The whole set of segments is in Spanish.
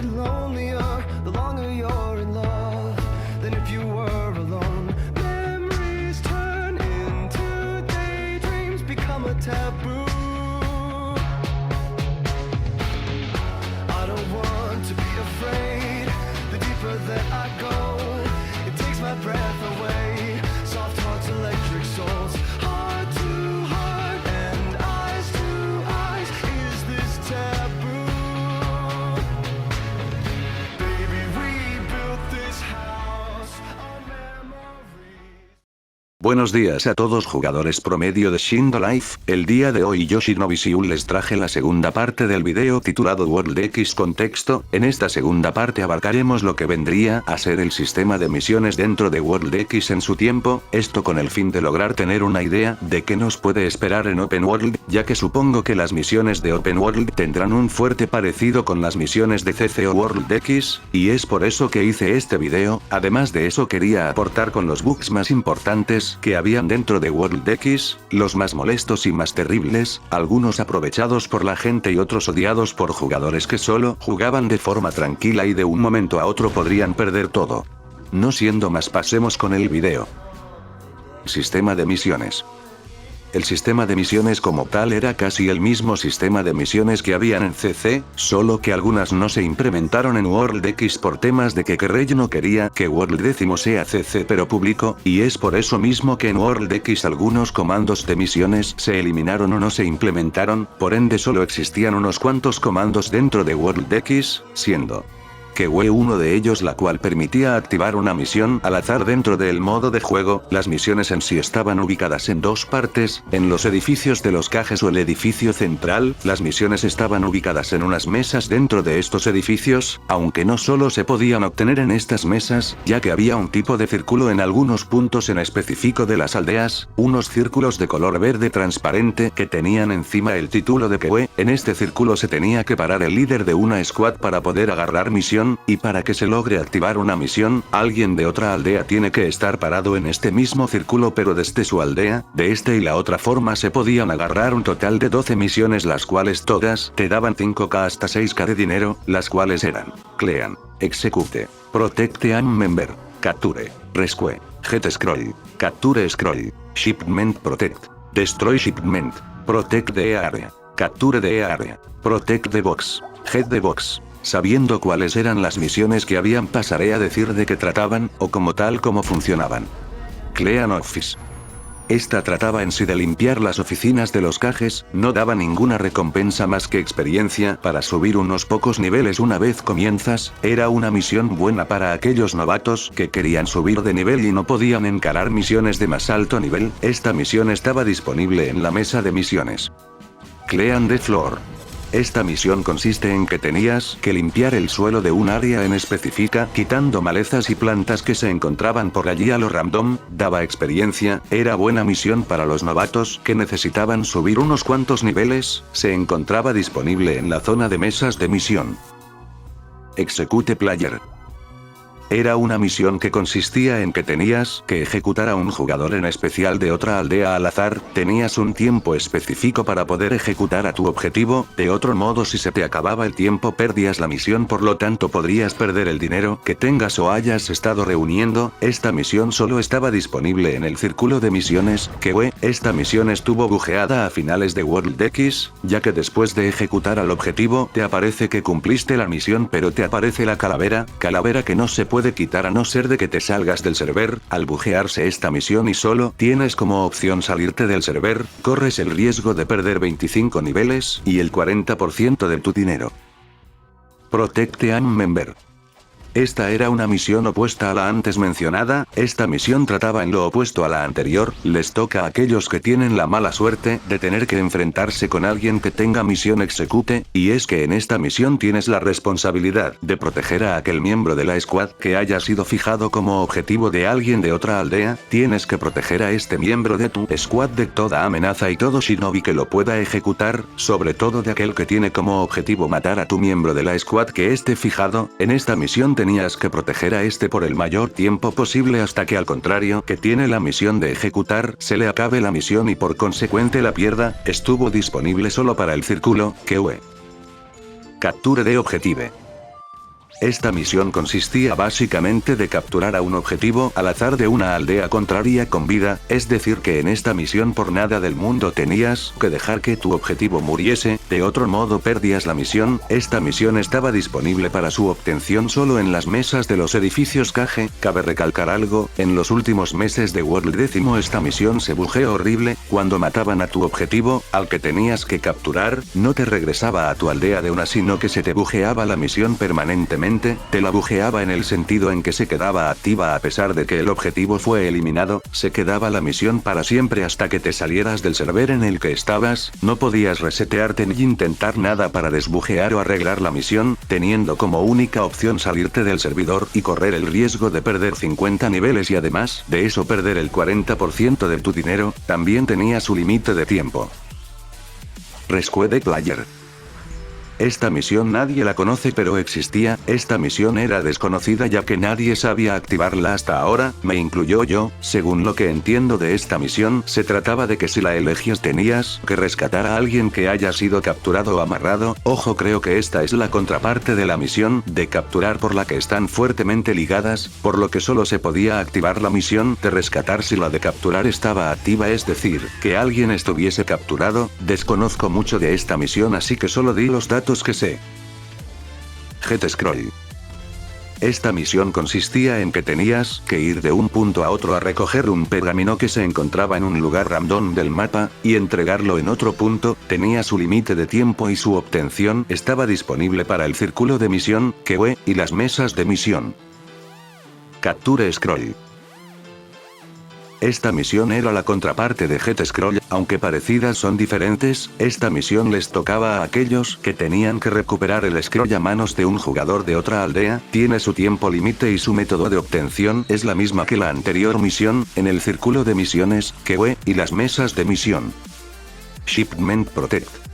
get lonelier the longer you're in love than if you were alone. Memories turn into daydreams, become a taboo. I don't want to be afraid. The deeper that I go, it takes my breath away. Soft hearts, electric souls, heart to heart and eyes to eyes. Is this taboo? Baby, we built this house on memories. Buenos días a todos jugadores promedio de Shindo Life. El día de hoy yo Shinobi Siul les traje la segunda parte del video titulado World X Contexto. En esta segunda parte abarcaremos lo que vendría a ser el sistema de misiones dentro de World X en su tiempo, esto con el fin de lograr tener una idea de qué nos puede esperar en Open World, ya que supongo que las misiones de Open World tendrán un fuerte parecido con las misiones de CCO World X, y es por eso que hice este video. Además de eso quería aportar con los bugs más importantes que habían dentro de World X, los más molestos y más terribles, algunos aprovechados por la gente y otros odiados por jugadores que solo jugaban de forma tranquila y de un momento a otro podrían perder todo. No siendo más, pasemos con el video. Sistema de misiones. El sistema de misiones como tal era casi el mismo sistema de misiones que habían en CC, solo que algunas no se implementaron en World X por temas de que Kerrey no quería que World X sea CC pero público, y es por eso mismo que en World X algunos comandos de misiones se eliminaron o no se implementaron, por ende solo existían unos cuantos comandos dentro de World X, siendo que uno de ellos la cual permitía activar una misión al azar dentro del modo de juego. Las misiones en sí estaban ubicadas en dos partes, en los edificios de los cajes o el edificio central. Las misiones estaban ubicadas en unas mesas dentro de estos edificios, aunque no solo se podían obtener en estas mesas, ya que había un tipo de círculo en algunos puntos en específico de las aldeas, unos círculos de color verde transparente que tenían encima el título de que en este círculo se tenía que parar el líder de una squad para poder agarrar misión. Y para que se logre activar una misión, alguien de otra aldea tiene que estar parado en este mismo círculo pero desde su aldea. De esta y la otra forma se podían agarrar un total de 12 misiones, las cuales todas te daban 5k hasta 6k de dinero, las cuales eran Clean, Execute, Protect and Member, Capture, Rescue, Get Scroll, Capture Scroll, Shipment Protect, Destroy Shipment, Protect the Area, Capture the Area, Protect the Box, Get the Box. Sabiendo cuáles eran las misiones que habían, pasaré a decir de qué trataban, o como tal cómo funcionaban. Clean Office. Esta trataba en sí de limpiar las oficinas de los cajes, no daba ninguna recompensa más que experiencia para subir unos pocos niveles una vez comienzas. Era una misión buena para aquellos novatos que querían subir de nivel y no podían encarar misiones de más alto nivel. Esta misión estaba disponible en la mesa de misiones. Clean the Floor. Esta misión consiste en que tenías que limpiar el suelo de un área en específica, quitando malezas y plantas que se encontraban por allí a lo random, daba experiencia, era buena misión para los novatos que necesitaban subir unos cuantos niveles, se encontraba disponible en la zona de mesas de misión. Execute Player. Era una misión que consistía en que tenías que ejecutar a un jugador en especial de otra aldea al azar, tenías un tiempo específico para poder ejecutar a tu objetivo, de otro modo si se te acababa el tiempo perdías la misión, por lo tanto podrías perder el dinero que tengas o hayas estado reuniendo. Esta misión solo estaba disponible en el círculo de misiones, esta misión estuvo bugueada a finales de World X, ya que después de ejecutar al objetivo te aparece que cumpliste la misión pero te aparece la calavera que no se puede quitar a no ser de que te salgas del server. Al buguearse esta misión y solo tienes como opción salirte del server, corres el riesgo de perder 25 niveles y el 40% de tu dinero. Protect and Member. Esta era una misión opuesta a la antes mencionada. Esta misión trataba en lo opuesto a la anterior. Les toca a aquellos que tienen la mala suerte de tener que enfrentarse con alguien que tenga misión Execute, y es que en esta misión tienes la responsabilidad de proteger a aquel miembro de la squad que haya sido fijado como objetivo de alguien de otra aldea. Tienes que proteger a este miembro de tu squad de toda amenaza y todo shinobi que lo pueda ejecutar, sobre todo de aquel que tiene como objetivo matar a tu miembro de la squad que esté fijado. En esta misión tenías que proteger a este por el mayor tiempo posible hasta que al contrario que tiene la misión de ejecutar se le acabe la misión y por consecuente la pierda. Estuvo disponible solo para el círculo, Capture de Objective. Esta misión consistía básicamente de capturar a un objetivo al azar de una aldea contraria con vida, es decir que en esta misión por nada del mundo tenías que dejar que tu objetivo muriese, de otro modo perdías la misión. Esta misión estaba disponible para su obtención solo en las mesas de los edificios Cage. Cabe recalcar algo, en los últimos meses de World 10 esta misión se bugueó horrible, cuando mataban a tu objetivo, al que tenías que capturar, no te regresaba a tu aldea de una sino que se te bugueaba la misión permanentemente. Te la bugueaba en el sentido en que se quedaba activa a pesar de que el objetivo fue eliminado, se quedaba la misión para siempre hasta que te salieras del server en el que estabas, no podías resetearte ni intentar nada para desbuguear o arreglar la misión, teniendo como única opción salirte del servidor y correr el riesgo de perder 50 niveles y además de eso perder el 40% de tu dinero. También tenía su límite de tiempo. Rescue Player. Esta misión nadie la conoce pero existía. Esta misión era desconocida ya que nadie sabía activarla hasta ahora, me incluyó yo. Según lo que entiendo de esta misión, se trataba de que si la elegías tenías que rescatar a alguien que haya sido capturado o amarrado. Ojo, creo que esta es la contraparte de la misión de capturar por la que están fuertemente ligadas, por lo que solo se podía activar la misión de rescatar si la de capturar estaba activa, es decir, que alguien estuviese capturado. Desconozco mucho de esta misión así que solo di los datos que sé. Jet Scroll. Esta misión consistía en que tenías que ir de un punto a otro a recoger un pergamino que se encontraba en un lugar random del mapa, y entregarlo en otro punto. Tenía su límite de tiempo y su obtención estaba disponible para el círculo de misión, QE, y las mesas de misión. Capture Scroll. Esta misión era la contraparte de Jet Scroll, aunque parecidas son diferentes. Esta misión les tocaba a aquellos que tenían que recuperar el scroll a manos de un jugador de otra aldea. Tiene su tiempo límite y su método de obtención es la misma que la anterior misión, en el círculo de misiones, QE, y las mesas de misión. Shipment Protect.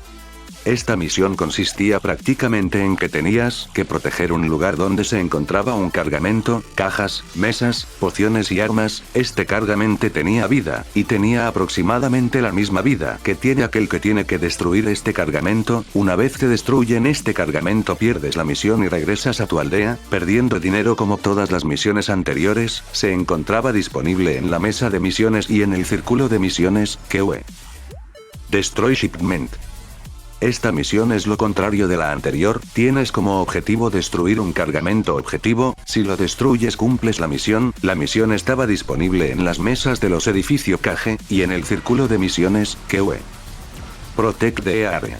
Esta misión consistía prácticamente en que tenías que proteger un lugar donde se encontraba un cargamento, cajas, mesas, pociones y armas. Este cargamento tenía vida, y tenía aproximadamente la misma vida que tiene aquel que tiene que destruir este cargamento. Una vez que destruyen este cargamento pierdes la misión y regresas a tu aldea, perdiendo dinero como todas las misiones anteriores. Se encontraba disponible en la mesa de misiones y en el círculo de misiones, QE. Destroy Shipment. Esta misión es lo contrario de la anterior, tienes como objetivo destruir un cargamento objetivo. Si lo destruyes cumples la misión estaba disponible en las mesas de los edificios Cage, y en el círculo de misiones, QE. Protect the Area.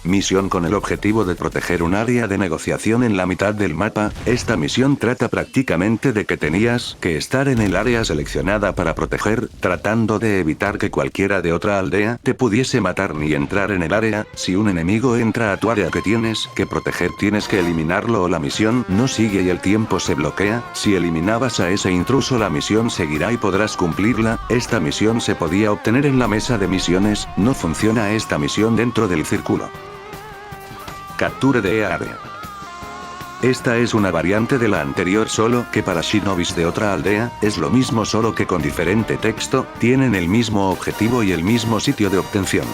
Misión con el objetivo de proteger un área de negociación en la mitad del mapa. Esta misión trata prácticamente de que tenías que estar en el área seleccionada para proteger, tratando de evitar que cualquiera de otra aldea te pudiese matar ni entrar en el área. Si un enemigo entra a tu área que tienes que proteger tienes que eliminarlo o la misión no sigue y el tiempo se bloquea. Si eliminabas a ese intruso la misión seguirá y podrás cumplirla. Esta misión se podía obtener en la mesa de misiones, no funciona esta misión dentro del círculo. Capture the Area. Esta es una variante de la anterior solo que para shinobis de otra aldea, es lo mismo solo que con diferente texto, tienen el mismo objetivo y el mismo sitio de obtención.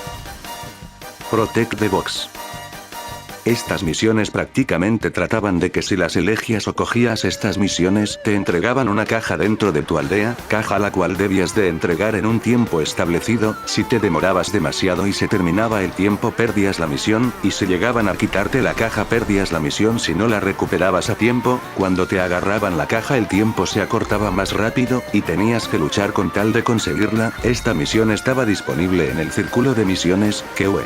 Protect the Box. Estas misiones prácticamente trataban de que si las elegías o cogías estas misiones te entregaban una caja dentro de tu aldea, caja la cual debías de entregar en un tiempo establecido. Si te demorabas demasiado y se terminaba el tiempo perdías la misión, y si llegaban a quitarte la caja perdías la misión si no la recuperabas a tiempo. Cuando te agarraban la caja el tiempo se acortaba más rápido, y tenías que luchar con tal de conseguirla. Esta misión estaba disponible en el círculo de misiones, QE.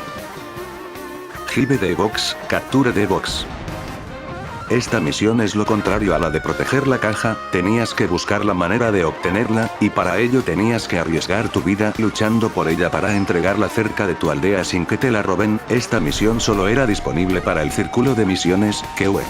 Hive the Box, Capture the Box. Esta misión es lo contrario a la de proteger la caja, tenías que buscar la manera de obtenerla, y para ello tenías que arriesgar tu vida luchando por ella para entregarla cerca de tu aldea sin que te la roben. Esta misión solo era disponible para el círculo de misiones, QE.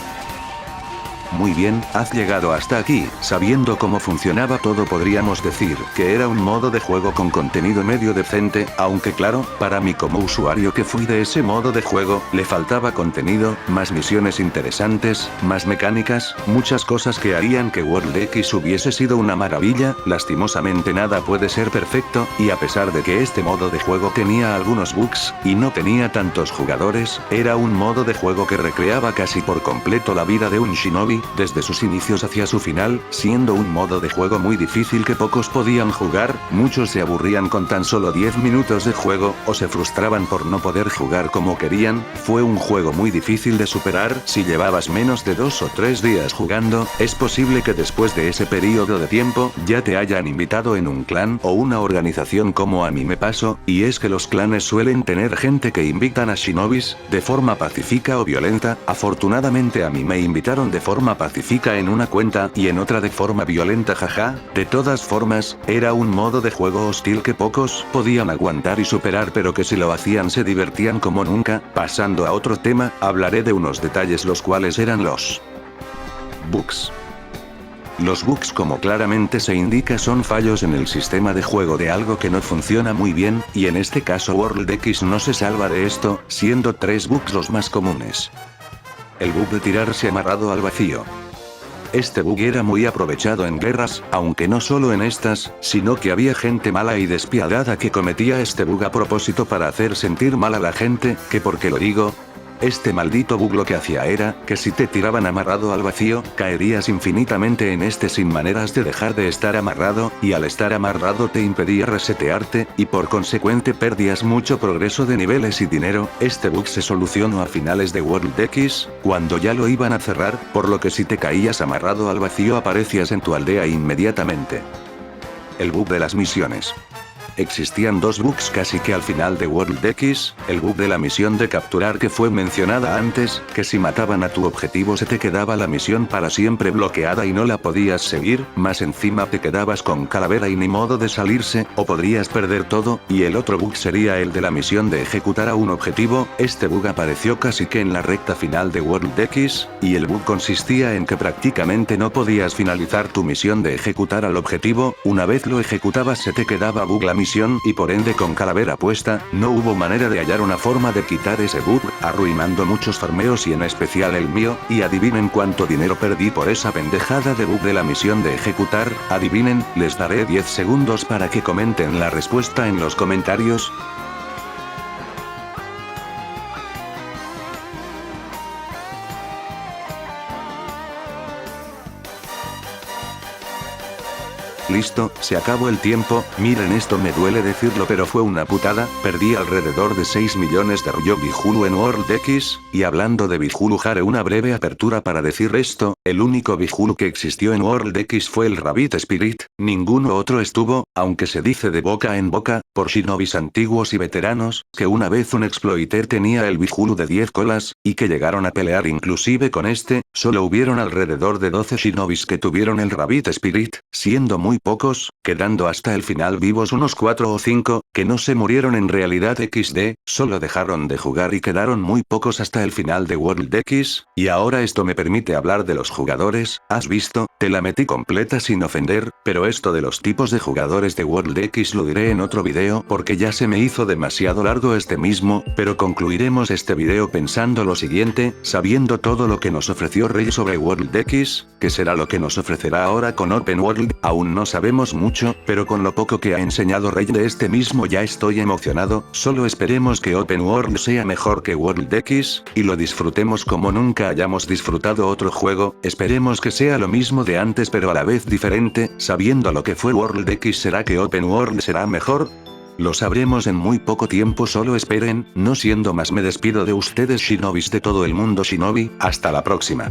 Muy bien, has llegado hasta aquí. Sabiendo cómo funcionaba todo, podríamos decir que era un modo de juego con contenido medio decente, aunque claro, para mí como usuario que fui de ese modo de juego, le faltaba contenido, más misiones interesantes, más mecánicas, muchas cosas que harían que World X hubiese sido una maravilla. Lastimosamente nada puede ser perfecto, y a pesar de que este modo de juego tenía algunos bugs, y no tenía tantos jugadores, era un modo de juego que recreaba casi por completo la vida de un shinobi, desde sus inicios hacia su final, siendo un modo de juego muy difícil que pocos podían jugar, muchos se aburrían con tan solo 10 minutos de juego, o se frustraban por no poder jugar como querían. Fue un juego muy difícil de superar. Si llevabas menos de 2 o 3 días jugando, es posible que después de ese periodo de tiempo, ya te hayan invitado en un clan o una organización como a mí me pasó, y es que los clanes suelen tener gente que invitan a shinobis, de forma pacífica o violenta. Afortunadamente a mí me invitaron de forma pacífica en una cuenta y en otra de forma violenta, jaja. De todas formas, era un modo de juego hostil que pocos podían aguantar y superar, pero que si lo hacían se divertían como nunca. Pasando a otro tema, hablaré de unos detalles, los cuales eran los bugs. Los bugs, como claramente se indica, son fallos en el sistema de juego de algo que no funciona muy bien, y en este caso World X no se salva de esto, siendo 3 bugs los más comunes. El bug de tirarse amarrado al vacío. Este bug era muy aprovechado en guerras, aunque no solo en estas, sino que había gente mala y despiadada que cometía este bug a propósito para hacer sentir mal a la gente. ¿Que por qué lo digo? Este maldito bug lo que hacía era, que si te tiraban amarrado al vacío, caerías infinitamente en este sin maneras de dejar de estar amarrado, y al estar amarrado te impedía resetearte, y por consecuente perdías mucho progreso de niveles y dinero. Este bug se solucionó a finales de World X, cuando ya lo iban a cerrar, por lo que si te caías amarrado al vacío aparecías en tu aldea inmediatamente. El bug de las misiones. Existían 2 bugs casi que al final de World X, el bug de la misión de capturar que fue mencionada antes, que si mataban a tu objetivo se te quedaba la misión para siempre bloqueada y no la podías seguir, más encima te quedabas con calavera y ni modo de salirse, o podrías perder todo. Y el otro bug sería el de la misión de ejecutar a un objetivo. Este bug apareció casi que en la recta final de World X, y el bug consistía en que prácticamente no podías finalizar tu misión de ejecutar al objetivo. Una vez lo ejecutabas se te quedaba bug la misión y por ende con calavera puesta. No hubo manera de hallar una forma de quitar ese bug, arruinando muchos farmeos y en especial el mío. Y adivinen cuánto dinero perdí por esa pendejada de bug de la misión de ejecutar. Adivinen, les daré 10 segundos para que comenten la respuesta en los comentarios. Listo, se acabó el tiempo. Miren, esto me duele decirlo pero fue una putada. Perdí alrededor de 6 millones de Ryo Bihulu en World X, y hablando de Bihulu haré una breve apertura para decir esto. El único Bihulu que existió en World X fue el Rabbit Spirit, ninguno otro estuvo, aunque se dice de boca en boca, por shinobis antiguos y veteranos, que una vez un exploiter tenía el Bihulu de 10 colas, y que llegaron a pelear inclusive con este. Solo hubieron alrededor de 12 shinobis que tuvieron el Rabbit Spirit, siendo muy pocos, quedando hasta el final vivos unos 4 o 5, que no se murieron en realidad XD, solo dejaron de jugar y quedaron muy pocos hasta el final de World X. Y ahora esto me permite hablar de los jugadores. ¿Has visto? Te la metí completa sin ofender, pero esto de los tipos de jugadores de World X lo diré en otro video porque ya se me hizo demasiado largo este mismo, pero concluiremos este video pensando lo siguiente, sabiendo todo lo que nos ofreció Rey sobre World X, que será lo que nos ofrecerá ahora con Open World. Aún no sabemos mucho, pero con lo poco que ha enseñado Rey de este mismo ya estoy emocionado. Solo esperemos que Open World sea mejor que World X, y lo disfrutemos como nunca hayamos disfrutado otro juego. Esperemos que sea lo mismo de antes pero a la vez diferente. Sabiendo lo que fue World X, ¿será que Open World será mejor? Lo sabremos en muy poco tiempo, solo esperen. No siendo más, me despido de ustedes shinobis de todo el mundo shinobi, hasta la próxima.